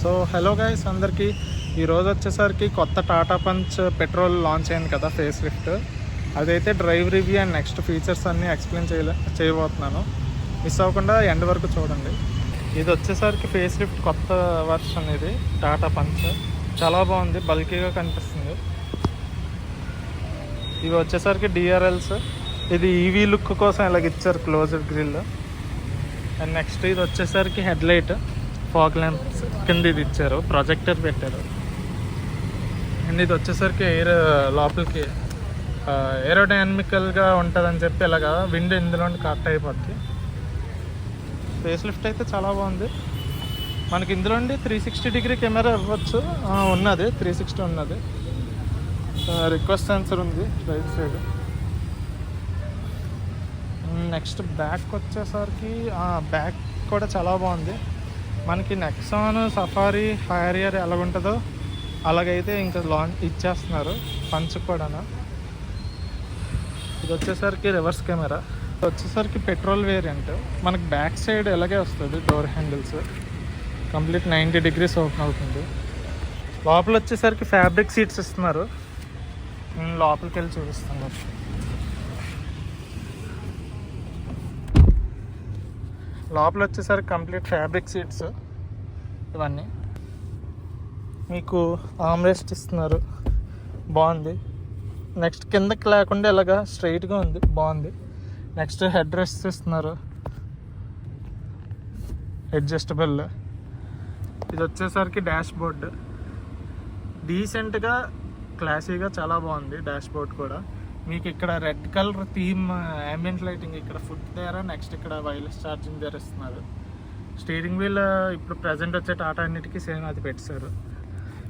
So hello guys అందరికీ ఈరోజు వచ్చేసరికి కొత్త టాటా పంచ్ పెట్రోల్ లాంచ్ అయింది కదా ఫేస్ లిఫ్ట్. అదైతే drive review and next features అన్నీ ఎక్స్ప్లెయిన్ చేయబోతున్నాను. మిస్ అవ్వకుండా ఎండ్ వరకు చూడండి. ఇది వచ్చేసరికి ఫేస్ లిఫ్ట్ కొత్త వర్షన్, ఇది టాటా పంచ్ చాలా బాగుంది, బల్కీగా కనిపిస్తుంది. ఇవి వచ్చేసరికి డిఆర్ఎల్స్. ఇది ఈవీ లుక్ కోసం ఇలాగ ఇచ్చారు క్లోజ్డ్ గ్రిల్. అండ్ నెక్స్ట్ ఇది వచ్చేసరికి హెడ్ లైట్, ఫాగ్ ల్యాంప్స్ కింద ఇది ఇచ్చారు, ప్రొజెక్టర్ పెట్టారు. అండ్ ఇది వచ్చేసరికి ఎయిర్ లోపలికి ఏరోడైనమికల్గా ఉంటుందని చెప్పి ఇలాగా విండ్ ఇందులో కట్ అయిపోద్ది. ఫేస్ లిఫ్ట్ అయితే చాలా బాగుంది. మనకి ఇందులో 360 డిగ్రీ కెమెరా ఇవ్వచ్చు, ఉన్నది 360 ఉన్నది. రిక్వెస్ట్ సెన్సర్ ఉంది రైట్ సైడ్. నెక్స్ట్ బ్యాక్ వచ్చేసరికి బ్యాక్ కూడా చాలా బాగుంది. మనకి నెక్సాన్, సఫారీ, హ్యారియర్ ఎలా ఉంటుందో అలాగైతే ఇంకా లాంచ్ ఇచ్చేస్తున్నారు పంచ్ కూడా. ఇది వచ్చేసరికి రివర్స్ కెమెరా. ఇది వచ్చేసరికి పెట్రోల్ వేరియంట్. మనకి బ్యాక్ సైడ్ ఎలాగే వస్తుంది, door handles complete 90 degrees open అవుతుంది. లోపల వచ్చేసరికి ఫ్యాబ్రిక్ సీట్స్ ఇస్తున్నారు. లోపలికి వెళ్ళి చూపిస్తున్నారు. లోపల వచ్చేసరికి కంప్లీట్ ఫ్యాబ్రిక్ సీట్స్ ఇవన్నీ. మీకు ఆమ్రెస్ట్ ఇస్తున్నారు, బాగుంది. నెక్స్ట్ కిందకి లేకుండా ఇలాగా స్ట్రైట్గా ఉంది, బాగుంది. నెక్స్ట్ హెడ్ రెస్ట్ ఇస్తున్నారు, అడ్జస్టబుల్. ఇది వచ్చేసరికి డాష్ బోర్డ్, డీసెంట్గా క్లాసీగా చాలా బాగుంది. డాష్ బోర్డ్ కూడా మీకు ఇక్కడ red colour theme ambient lighting ఇక్కడ ఫుడ్ దగ్గర, నెక్స్ట్ ఇక్కడ వైర్లెస్ ఛార్జింగ్ దగ్గర ఇస్తున్నారు. స్టీరింగ్ వీల్ ఇప్పుడు ప్రజెంట్ వచ్చే టాటా అన్నిటికీ సేమ్ అది పెట్టారు.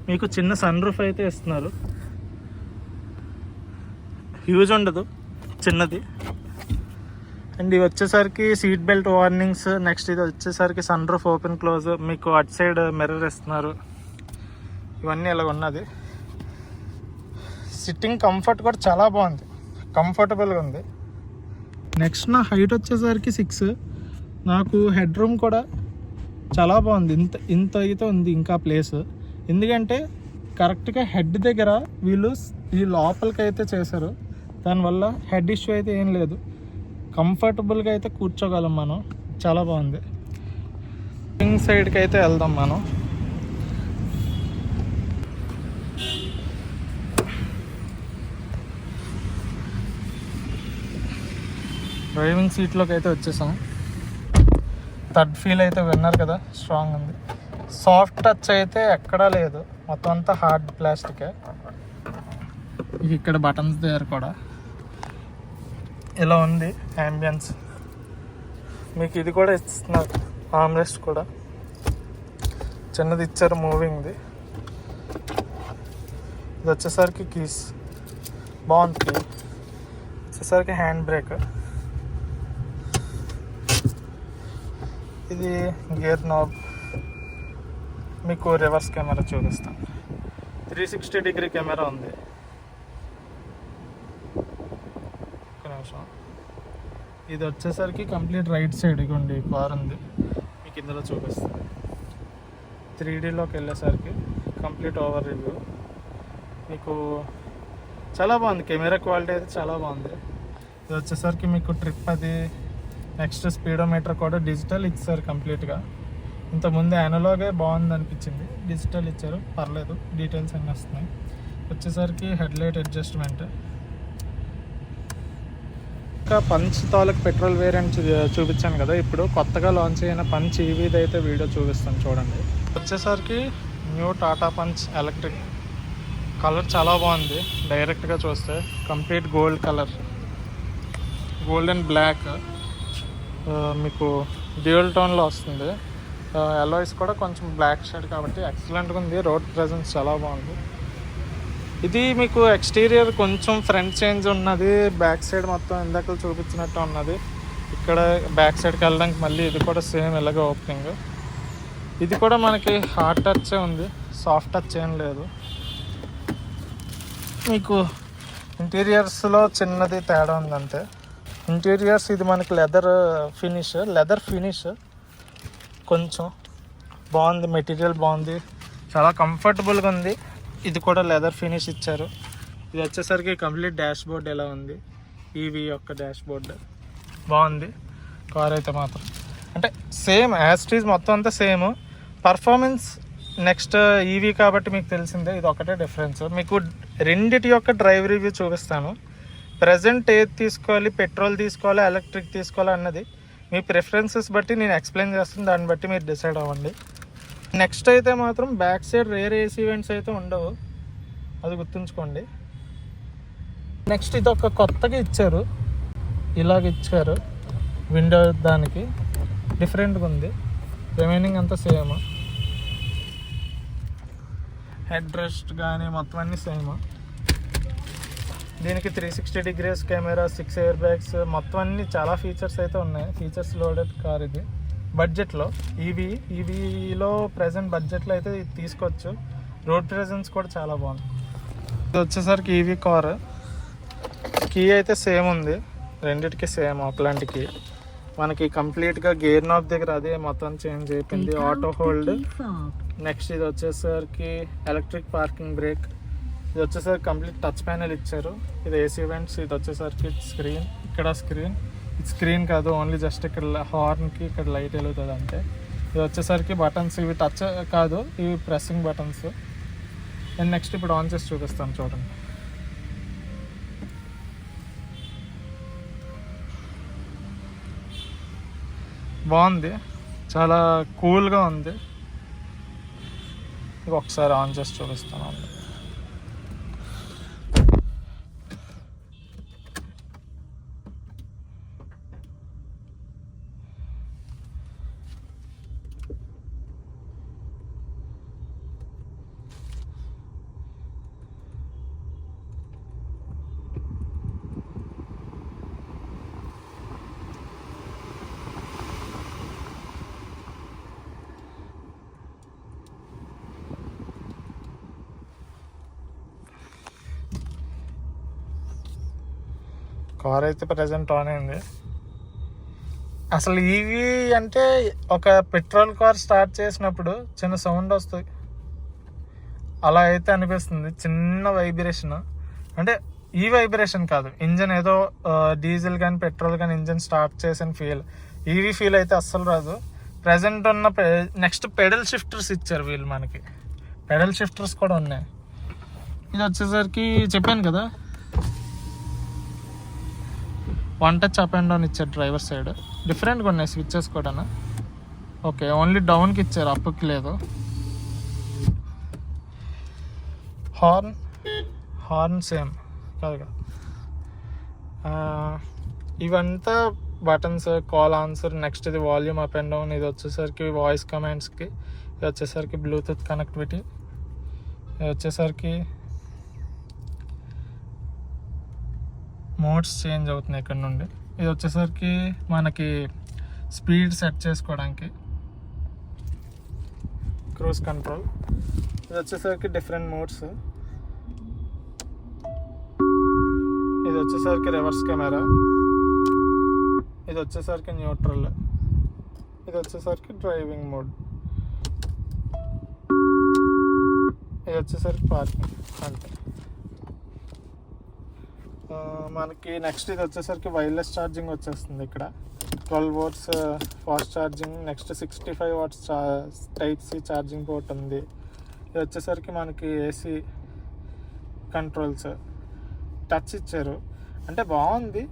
మీకు చిన్న సన్ రూఫ్ అయితే ఇస్తున్నారు, హ్యూజ్ ఉండదు, చిన్నది. అండ్ ఇవి వచ్చేసరికి సీట్ బెల్ట్ వార్నింగ్స్. నెక్స్ట్ ఇది వచ్చేసరికి సన్ రూఫ్ ఓపెన్ క్లోజ్, మీకు అటు సైడ్ మిర్రర్ ఇస్తున్నారు. ఇవన్నీ ఇలా ఉన్నది. సిట్టింగ్ కంఫర్ట్ కూడా చాలా బాగుంది, కంఫర్టబుల్గా ఉంది. నెక్స్ట్ నా హైట్ వచ్చేసరికి 6. నాకు హెడ్ రూమ్ కూడా చాలా బాగుంది. ఇంత అయితే ఉంది ఇంకా ప్లేస్. ఎందుకంటే కరెక్ట్గా హెడ్ దగ్గర వీళ్ళు ఈ లోపలికి అయితే చేశారు. దానివల్ల హెడ్ ఇష్యూ అయితే ఏం లేదు, కంఫర్టబుల్గా అయితే కూర్చోగలం మనం. చాలా బాగుంది. వింగ్ సైడ్కి అయితే వెళ్దాం మనం. డ్రైవింగ్ సీట్లోకి అయితే వచ్చేసాం. థర్డ్ ఫీల్ అయితే విన్నారు కదా, స్ట్రాంగ్ ఉంది. సాఫ్ట్ టచ్ అయితే ఎక్కడా లేదు, మొత్తం అంతా హార్డ్ ప్లాస్టికే. ఇక్కడ బటన్స్ దగ్గర కూడా ఇలా ఉంది యాంబియన్స్. మీకు ఇది కూడా ఇస్తున్నారు, ఆర్మ్రెస్ట్ కూడా చిన్నది ఇచ్చారు, మూవింగ్ది. ఇది వచ్చేసరికి కీస్, బాగుంది. కీ వచ్చేసరికి హ్యాండ్ బ్రేక్. ఇది గేర్ నాబ్. మీకు రివర్స్ కెమెరా చూపిస్తాను, 360 డిగ్రీ కెమెరా ఉంది. ఒక నిమిషం. ఇది వచ్చేసరికి కంప్లీట్ రైట్ సైడ్ ఇగోండి కార్ ఉంది, మీకు ఇందులో చూపిస్తుంది. 3Dలోకి వెళ్ళేసరికి కంప్లీట్ ఓవర్ రివ్యూ. మీకు చాలా బాగుంది, కెమెరా క్వాలిటీ అయితే చాలా బాగుంది. ఇది వచ్చేసరికి మీకు ట్రిప్ అది, నెక్స్ట్ స్పీడోమీటర్ కూడా డిజిటల్ ఇచ్చారు కంప్లీట్గా. ఇంతకుముందు యానలాగే బాగుంది అనిపించింది, డిజిటల్ ఇచ్చారు, పర్లేదు, డీటెయిల్స్ అన్నీ వస్తున్నాయి. వచ్చేసరికి హెడ్ లైట్ అడ్జస్ట్మెంట్. ఇంకా పంచ్ తాలూకు పెట్రోల్ వేరియంట్ చూపించాను కదా, ఇప్పుడు కొత్తగా లాంచ్ అయిన పంచ్ ఈవీది అయితే వీడియో చూపిస్తాను చూడండి. వచ్చేసరికి new Tata Punch electric. Colour చాలా బాగుంది, డైరెక్ట్గా చూస్తే complete gold colour, gold and black. మీకు డ్యూయల్ టోన్లో వస్తుంది. అలాయ్స్ కూడా కొంచెం బ్లాక్ షేడ్ కాబట్టి ఎక్సలెంట్గా ఉంది. రోడ్ ప్రెజెన్స్ చాలా బాగుంది. ఇది మీకు ఎక్స్టీరియర్ కొంచెం ఫ్రంట్ చేంజ్ ఉన్నది, బ్యాక్ సైడ్ మొత్తం ఇందాక చూపించినట్టు ఉన్నది. ఇక్కడ బ్యాక్ సైడ్కి వెళ్ళడానికి మళ్ళీ ఇది కూడా సేమ్ ఇలాగే ఓపెనింగ్. ఇది కూడా మనకి హార్డ్ టచే ఉంది, సాఫ్ట్ టచ్ ఏం లేదు. మీకు ఇంటీరియర్స్లో చిన్నది తేడా ఉందంటే. ఇంటీరియర్స్ ఇది మనకి లెదర్ ఫినిష్ కొంచెం బాగుంది, మెటీరియల్ బాగుంది, చాలా కంఫర్టబుల్గా ఉంది. ఇది కూడా లెదర్ ఫినిష్ ఇచ్చారు. ఇది వచ్చేసరికి కంప్లీట్ డాష్ బోర్డ్ ఎలా ఉంది, ఈవీ యొక్క డాష్ బోర్డ్ బాగుంది. కార్ అయితే మాత్రం అంటే సేమ్ యాస్టీజ్ మొత్తం అంతా సేమ్. పర్ఫార్మెన్స్ నెక్స్ట్ ఈవీ కాబట్టి మీకు తెలిసిందే, ఇది ఒకటే డిఫరెన్స్. మీకు రెండిటి యొక్క డ్రైవ్ రివ్యూ చూపిస్తాను. ప్రజెంట్ ఏది తీసుకోవాలి, పెట్రోల్ తీసుకోవాలా ఎలక్ట్రిక్ తీసుకోవాలా అన్నది మీ ప్రిఫరెన్సెస్ బట్టి నేను ఎక్స్ప్లెయిన్ చేస్తాను, దాన్ని బట్టి మీరు డిసైడ్ అవ్వండి. నెక్స్ట్ అయితే మాత్రం back side rare AC events అయితే ఉండవు, అది గుర్తుంచుకోండి. నెక్స్ట్ ఇది ఒక కొత్తగా ఇచ్చారు, ఇలాగ ఇచ్చారు విండో, దానికి డిఫరెంట్గా ఉంది. రిమైనింగ్ అంతా సేమ్, హెడ్ రెస్ట్ కానీ మొత్తం అన్నీ సేమ్. దీనికి 360 degrees కెమెరా, 6 ఎయిర్ బ్యాగ్స్, మొత్తం అన్నీ చాలా ఫీచర్స్ అయితే ఉన్నాయి. ఫీచర్స్ లోడెడ్ కార్ ఇది బడ్జెట్లో. ఈవీలో ప్రజెంట్ బడ్జెట్లో అయితే ఇది తీసుకోవచ్చు. రోడ్ ప్రెజెన్స్ కూడా చాలా బాగుంది. ఇది వచ్చేసరికి ఈవీ కార్, కీ అయితే సేమ్ ఉంది, రెండిటికి సేమ్ ఒకలాంటి కీ. మనకి కంప్లీట్గా గేర్ నాబ్ దగ్గర అదే మొత్తం చేంజ్ అయిపోయింది, ఆటో హోల్డ్. నెక్స్ట్ ఇది వచ్చేసరికి ఎలక్ట్రిక్ పార్కింగ్ బ్రేక్. ఇది వచ్చేసరికి కంప్లీట్ టచ్ ప్యానెల్ ఇచ్చారు. ఇది ఏసీ ఈవెంట్స్. ఇది వచ్చేసరికి స్క్రీన్, ఇక్కడ స్క్రీన్, ఇది స్క్రీన్ కాదు, ఓన్లీ జస్ట్ ఇక్కడ హార్న్కి ఇక్కడ లైట్ వెలుగుతుంది అంతే. ఇది వచ్చేసరికి బటన్స్, ఇవి టచ్ కాదు, ఇవి ప్రెస్సింగ్ బటన్స్. నేను నెక్స్ట్ ఇప్పుడు ఆన్ చేసి చూపిస్తాను, చూడండి. బాగుంది, చాలా కూల్గా ఉంది. ఇది ఒకసారి ఆన్ చేసి చూపిస్తాను. కార్ అయితే ప్రజెంట్ ఆన్ అయింది. అసలు ఈవీ అంటే ఒక పెట్రోల్ కార్ స్టార్ట్ చేసినప్పుడు చిన్న సౌండ్ వస్తుంది, అలా అయితే అనిపిస్తుంది, చిన్న వైబ్రేషన్. అంటే ఈ వైబ్రేషన్ కాదు, ఇంజన్ ఏదో డీజిల్ కానీ పెట్రోల్ కానీ ఇంజన్ స్టార్ట్ చేసిన ఫీల్. ఈవీ ఫీల్ అయితే అస్సలు రాదు. ప్రజెంట్ ఉన్న నెక్స్ట్ పెడల్ షిఫ్టర్స్ ఇచ్చారు వీళ్ళు, మనకి పెడల్ షిఫ్టర్స్ కూడా ఉన్నాయి. ఇది వచ్చేసరికి చెప్పాను కదా, 1 టచ్ అప్ అండ్ డౌన్ ఇచ్చారు డ్రైవర్ సైడ్. డిఫరెంట్గా ఉన్నాయి స్విచ్చెస్ కూడా. ఓకే, ఓన్లీ డౌన్కి ఇచ్చారు, అప్కి లేదు. హార్న్ సేమ్ కాదు. ఇవంతా బటన్స్, కాల్ ఆన్సర్. నెక్స్ట్ ఇది వాల్యూమ్ అప్ అండ్ డౌన్. ఇది వచ్చేసరికి వాయిస్ కమాండ్స్కి. ఇది వచ్చేసరికి బ్లూటూత్ కనెక్టివిటీ. ఇది వచ్చేసరికి మోడ్స్ చేంజ్ అవుతున్నాయి ఇక్కడ నుండి. ఇది వచ్చేసరికి మనకి స్పీడ్ సెట్ చేసుకోవడానికి, క్రూజ్ కంట్రోల్. ఇది వచ్చేసరికి డిఫరెంట్ మోడ్స్. ఇది వచ్చేసరికి రివర్స్ కెమెరా. ఇది వచ్చేసరికి న్యూట్రల్. ఇది వచ్చేసరికి డ్రైవింగ్ మోడ్. ఇది వచ్చేసరికి పార్కింగ్. అంతే. మనకి నెక్స్ట్ ఇది వచ్చేసరికి వైర్లెస్ ఛార్జింగ్ వచ్చేస్తుంది. ఇక్కడ 12 volts fast charging. Next 65 watts type C charging port ఉంది. ఇది వచ్చేసరికి మనకి ఏసీ కంట్రోల్స్, టచ్ ఇచ్చారు. అంటే బాగుంది,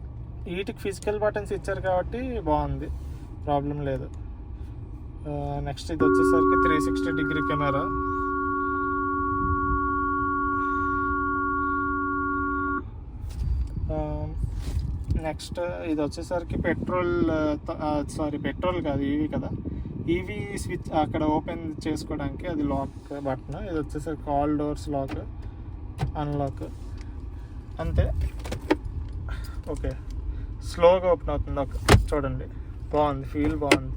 వీటికి ఫిజికల్ బటన్స్ ఇచ్చారు కాబట్టి బాగుంది, ప్రాబ్లం లేదు. నెక్స్ట్ ఇది వచ్చేసరికి 360 degree కెమెరా. నెక్స్ట్ ఇది వచ్చేసరికి పెట్రోల్ కాదు, ఈవీ కదా, ఈవీ స్విచ్ అక్కడ ఓపెన్ చేసుకోవడానికి అది లాక్ బటన్. ఇది వచ్చేసరికి ఆల్ డోర్స్ లాక్, అన్లాక్, అంతే. ఓకే, స్లోగా ఓపెన్ అవుతుంది. ఓకే, చూడండి, బాగుంది, ఫీల్ బాగుంది.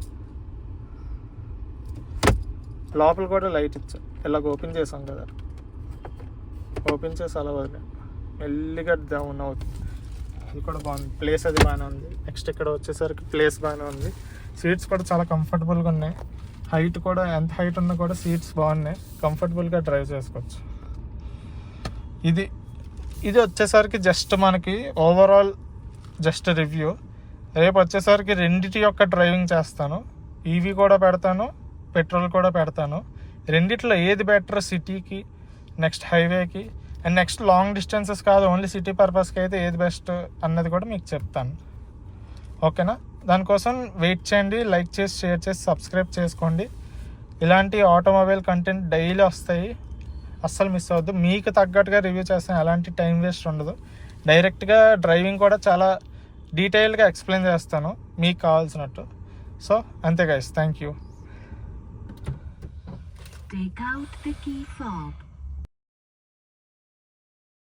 లోపల కూడా లైట్ ఇచ్చా, ఇలాగ ఓపెన్ చేసాం కదా, ఓపెన్ చేసి అలా వదిలే మెల్లిగా డౌన్ అవుతుంది. అది కూడా బాగుంది, ప్లేస్ అది బాగానే ఉంది. నెక్స్ట్ ఇక్కడ వచ్చేసరికి ప్లేస్ బాగానే ఉంది. సీట్స్ కూడా చాలా కంఫర్టబుల్గా ఉన్నాయి. హైట్ కూడా ఎంత హైట్ ఉన్నా కూడా సీట్స్ బాగున్నాయి, కంఫర్టబుల్గా డ్రైవ్ చేసుకోవచ్చు. ఇది ఇది వచ్చేసరికి జస్ట్ మనకి ఓవరాల్ జస్ట్ రివ్యూ. రేపు వచ్చేసరికి రెండిటి యొక్క డ్రైవింగ్ చేస్తాను, ఈవీ కూడా పెడతాను, పెట్రోల్ కూడా పెడతాను. రెండిట్లో ఏది బెటర్ సిటీకి, నెక్స్ట్ హైవేకి, అండ్ నెక్స్ట్ లాంగ్ డిస్టెన్సెస్ కాదు ఓన్లీ సిటీ పర్పస్కి అయితే ఏది బెస్ట్ అన్నది కూడా మీకు చెప్తాను. ఓకేనా? దానికోసం వెయిట్ చేయండి, లైక్ చేసి షేర్ చేసి సబ్స్క్రైబ్ చేసుకోండి. ఇలాంటి ఆటోమొబైల్ కంటెంట్ డైలీ వస్తాయి, అస్సలు మిస్ అవ్వద్దు. మీకు తగ్గట్టుగా రివ్యూ చేస్తాను, ఎలాంటి టైం వేస్ట్ ఉండదు. డైరెక్ట్గా డ్రైవింగ్ కూడా చాలా డీటెయిల్గా ఎక్స్ప్లెయిన్ చేస్తాను మీకు కావాల్సినట్టు. సో అంతే guys, thank you. Take out the key fob.